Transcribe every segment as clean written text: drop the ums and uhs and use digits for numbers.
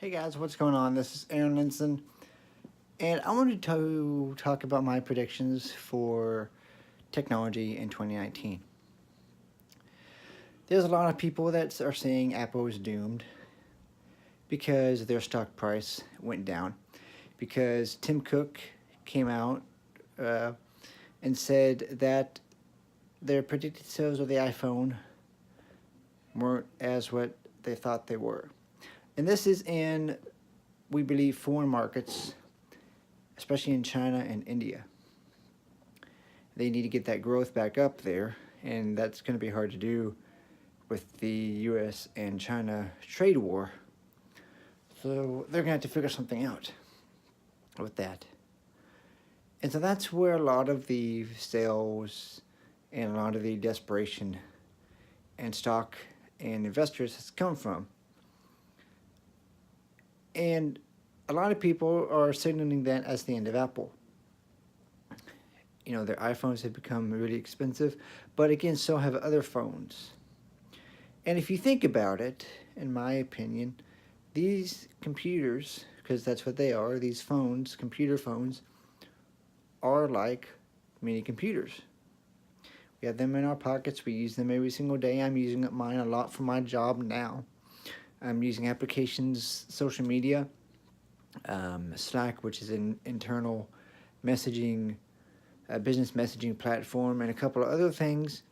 Hey guys, what's going on? This is Aaron Linson, and I wanted to talk about my predictions for technology in 2019. There's a lot of people that are saying Apple is doomed because their stock price went down, because Tim Cook came out uh, and said that their predicted sales of the iPhone weren't as what they thought they were. And this is in, we believe, foreign markets, especially in China and India. They need to get that growth back up there, and that's going to be hard to do with the US and China trade war. So they're going to have to figure something out with that. And so that's where a lot of the sales and a lot of the desperation and stock and investors has come from. And a lot of people are signaling that as the end of Apple. You know, their iPhones have become really expensive, but again, so have other phones. And if you think about it, in my opinion, these computers, because that's what they are, these phones, computer phones, are like mini computers. We have them in our pockets. We use them every single day. I'm using mine a lot for my job now. I'm using applications, social media, Slack, which is an internal messaging, business messaging platform, and a couple of other things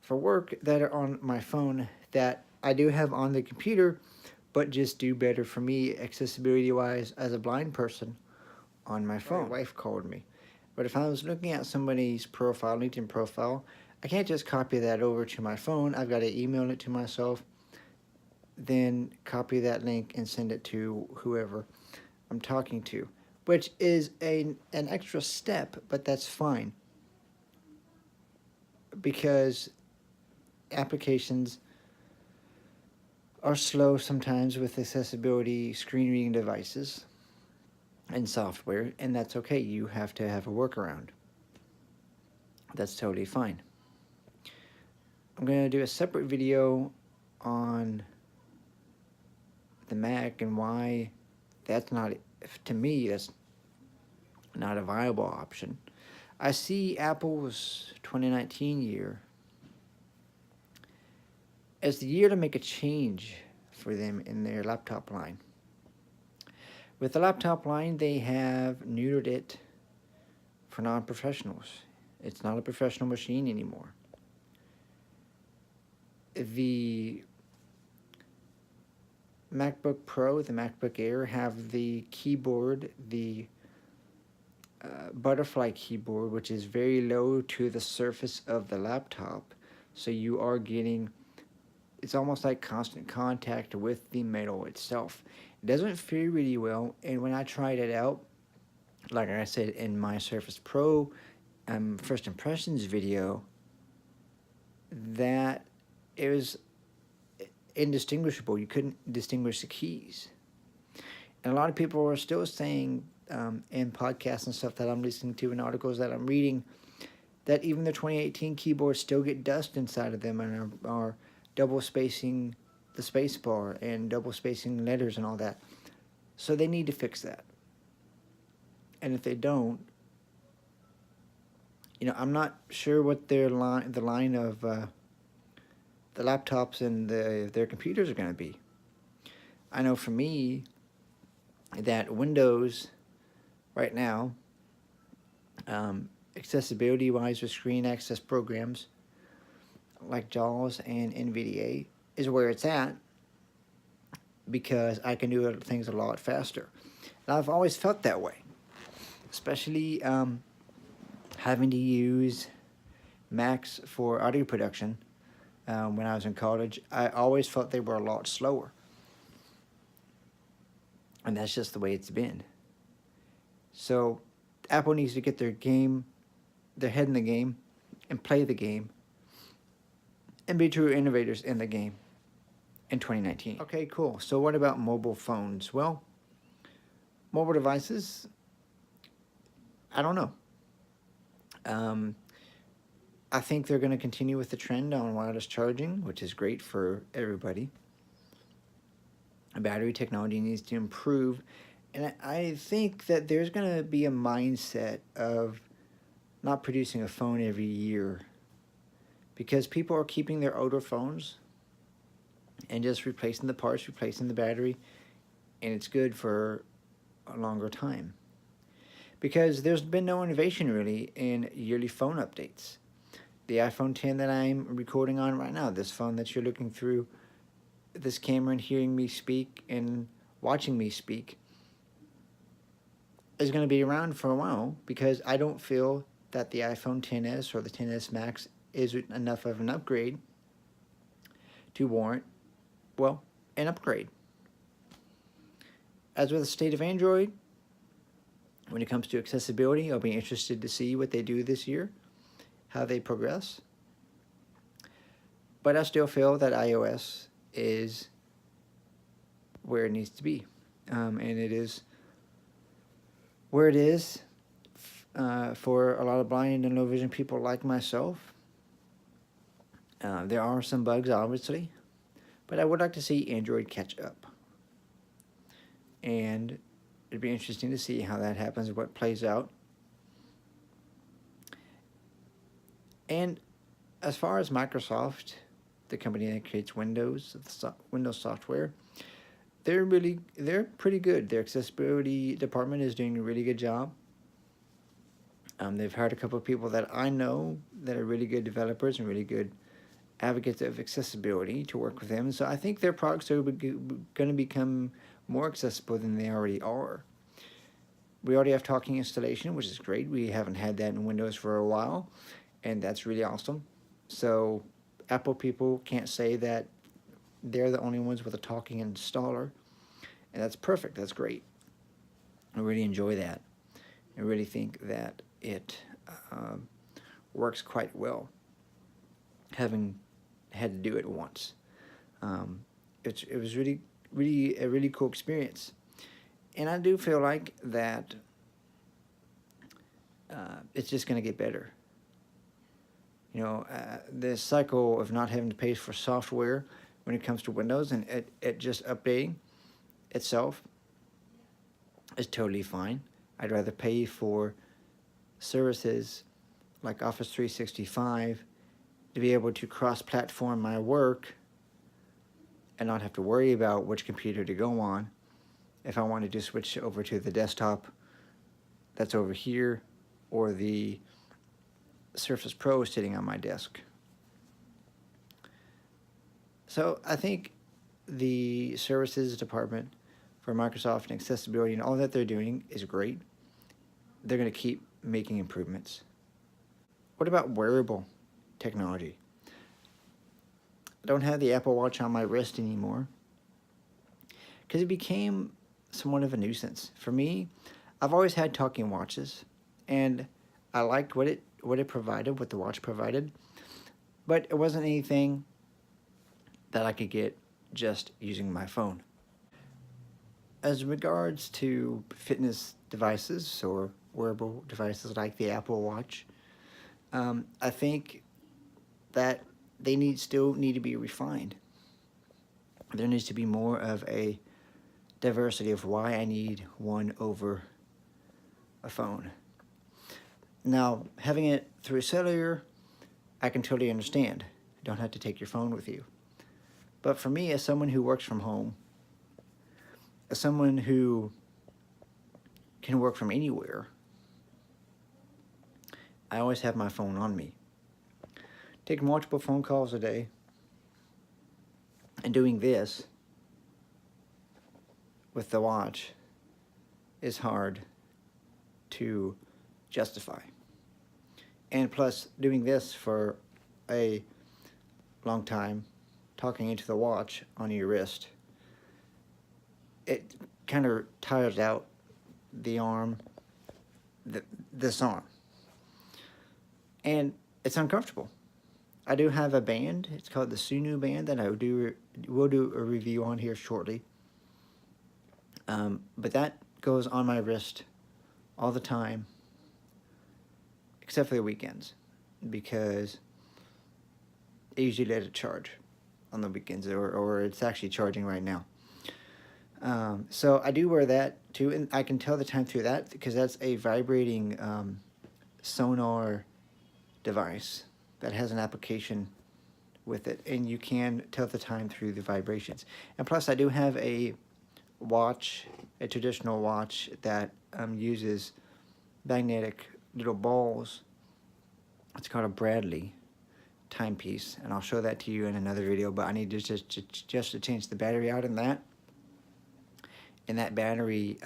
for work that are on my phone that I do have on the computer, but just do better for me accessibility-wise as a blind person on my phone. My wife called me. But if I was looking at somebody's profile, LinkedIn profile, I can't just copy that over to my phone. I've got to email it to myself, then copy that link and send it to whoever I'm talking to, which is an extra step, but that's fine because applications are slow sometimes with accessibility screen reading devices and software, and that's okay. You have to have a workaround. That's totally fine. I'm going to do a separate video on the Mac and why that's not, to me, that's not a viable option. I see Apple's 2019 year as the year to make a change for them in their laptop line. With the laptop line, they have neutered it for non-professionals. It's not a professional machine anymore. The MacBook Pro, the MacBook Air have the keyboard, the butterfly keyboard, which is very low to the surface of the laptop. So you are getting, it's almost like constant contact with the metal itself. It doesn't feel really well, and when I tried it out, like I said in my Surface Pro first impressions video, that it was indistinguishable. You couldn't distinguish the keys. And a lot of people are still saying in podcasts and stuff that I'm listening to and articles that I'm reading that even the 2018 keyboards still get dust inside of them and are double spacing the space bar and double spacing letters and all that. So they need to fix that. And if they don't, you know, I'm not sure what the line of the laptops and their computers are going to be. I know for me that Windows right now, accessibility-wise with screen access programs like JAWS and NVDA is where it's at because I can do things a lot faster. And I've always felt that way, especially having to use Macs for audio production when I was in college. I always felt they were a lot slower. And that's just the way it's been. So Apple needs to get their head in the game, and play the game, and be true innovators in the game in 2019. Okay, cool. So what about mobile phones? Well, mobile devices, I don't know. I think they're going to continue with the trend on wireless charging, which is great for everybody. Battery technology needs to improve, and I think that there's going to be a mindset of not producing a phone every year because people are keeping their older phones and just replacing the parts, replacing the battery, and it's good for a longer time. Because there's been no innovation really in yearly phone updates. The iPhone 10 that I'm recording on right now, this phone that you're looking through this camera and hearing me speak and watching me speak, is going to be around for a while because I don't feel that the iPhone 10s or the 10s Max is enough of an upgrade to warrant, well, an upgrade. As with the state of Android, when it comes to accessibility, I'll be interested to see what they do this year, how they progress. But I still feel that iOS is where it needs to be. And it is where it is for a lot of blind and low vision people like myself. There are some bugs, obviously, but I would like to see Android catch up. And it'd be interesting to see how that happens and what plays out. And as far as Microsoft, the company that creates Windows software, they're pretty good. Their accessibility department is doing a really good job. They've hired a couple of people that I know that are really good developers and really good advocates of accessibility to work with them. So I think their products are going to become more accessible than they already are. We already have talking installation, which is great. We haven't had that in Windows for a while, and that's really awesome. So Apple people can't say that they're the only ones with a talking installer, and that's perfect. That's great. I really enjoy that. I really think that it works quite well, having had to do it once. It was really a really cool experience, and I do feel like that it's just going to get better. You know, this cycle of not having to pay for software when it comes to Windows and it just updating itself is totally fine. I'd rather pay for services like Office 365 to be able to cross-platform my work and not have to worry about which computer to go on if I wanted to switch over to the desktop that's over here or the Surface Pro sitting on my desk. So I think the services department for Microsoft and accessibility and all that they're doing is great. They're going to keep making improvements. What about wearable technology? I don't have the Apple Watch on my wrist anymore because it became somewhat of a nuisance. For me, I've always had talking watches, and I liked what it provided, what the watch provided, but it wasn't anything that I could get just using my phone. As regards to fitness devices or wearable devices like the Apple Watch, I think that they still need to be refined. There needs to be more of a diversity of why I need one over a phone. Now, having it through cellular, I can totally understand. You don't have to take your phone with you. But for me, as someone who works from home, as someone who can work from anywhere, I always have my phone on me. Taking multiple phone calls a day and doing this with the watch is hard to justify. And plus, doing this for a long time, talking into the watch on your wrist, it kind of tires out the arm, this arm. And it's uncomfortable. I do have a band. It's called the Sunu band that will do a review on here shortly. But that goes on my wrist all the time, except for the weekends, because I usually let it charge on the weekends, or it's actually charging right now. So I do wear that too, and I can tell the time through that because that's a vibrating sonar device that has an application with it, and you can tell the time through the vibrations. And plus, I do have a watch, a traditional watch that uses magnetic little balls. It's called a Bradley timepiece, and I'll show that to you in another video. But I need to just to change the battery out in that, and that battery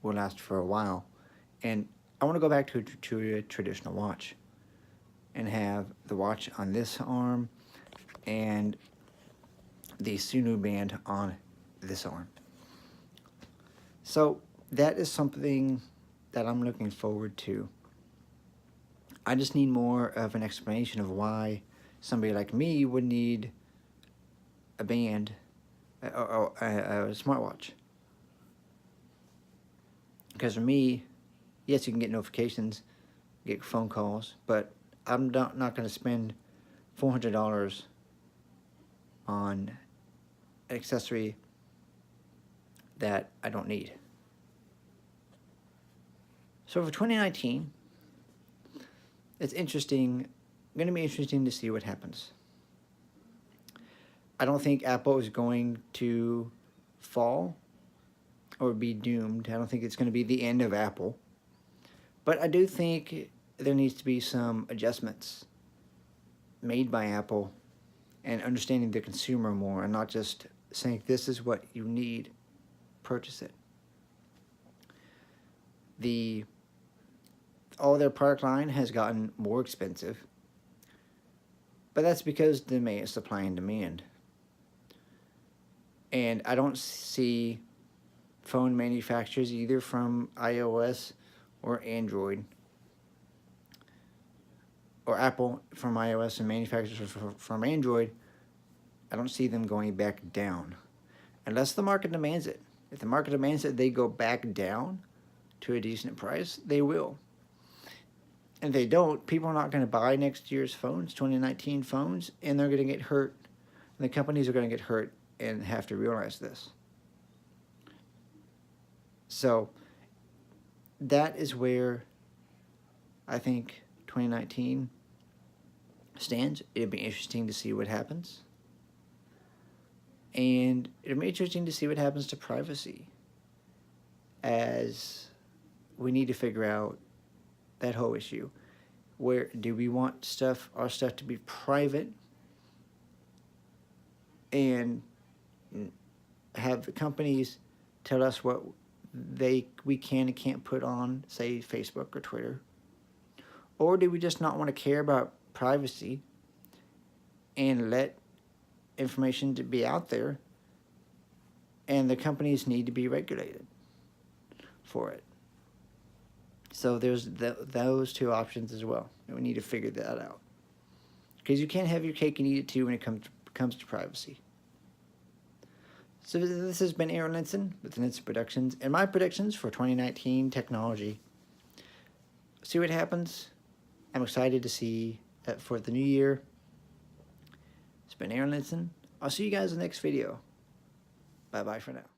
will last for a while. And I want to go back to a traditional watch and have the watch on this arm and the Sunu band on this arm. So that is something that I'm looking forward to. I just need more of an explanation of why somebody like me would need a band or a smartwatch. Because for me, yes, you can get notifications, get phone calls, but I'm not going to spend $400 on an accessory that I don't need. So for 2019, it's interesting, going to be interesting to see what happens. I don't think Apple is going to fall or be doomed. I don't think it's going to be the end of Apple. But I do think there needs to be some adjustments made by Apple and understanding the consumer more and not just saying this is what you need, purchase it. All their product line has gotten more expensive, but that's because supply and demand. And I don't see phone manufacturers either from iOS or Android, or Apple from iOS and manufacturers from Android. I don't see them going back down unless the market demands it. If the market demands that they go back down to a decent price, they will. And if they don't, people are not going to buy next year's phones, 2019 phones, and they're going to get hurt. And the companies are going to get hurt and have to realize this. So that is where I think 2019 stands. It'll be interesting to see what happens. And it'll be interesting to see what happens to privacy, as we need to figure out that whole issue. Where do we want our stuff to be private and have the companies tell us what we can and can't put on, say, Facebook or Twitter? Or do we just not want to care about privacy and let information to be out there, and the companies need to be regulated for it? So there's those two options as well, and we need to figure that out, because you can't have your cake and eat it too when it comes to privacy. So this has been Aaron Linson with Linson Productions and my predictions for 2019 technology. See what happens. I'm excited to see for the new year. It's been Aaron Linson. I'll see you guys in the next video. Bye-bye for now.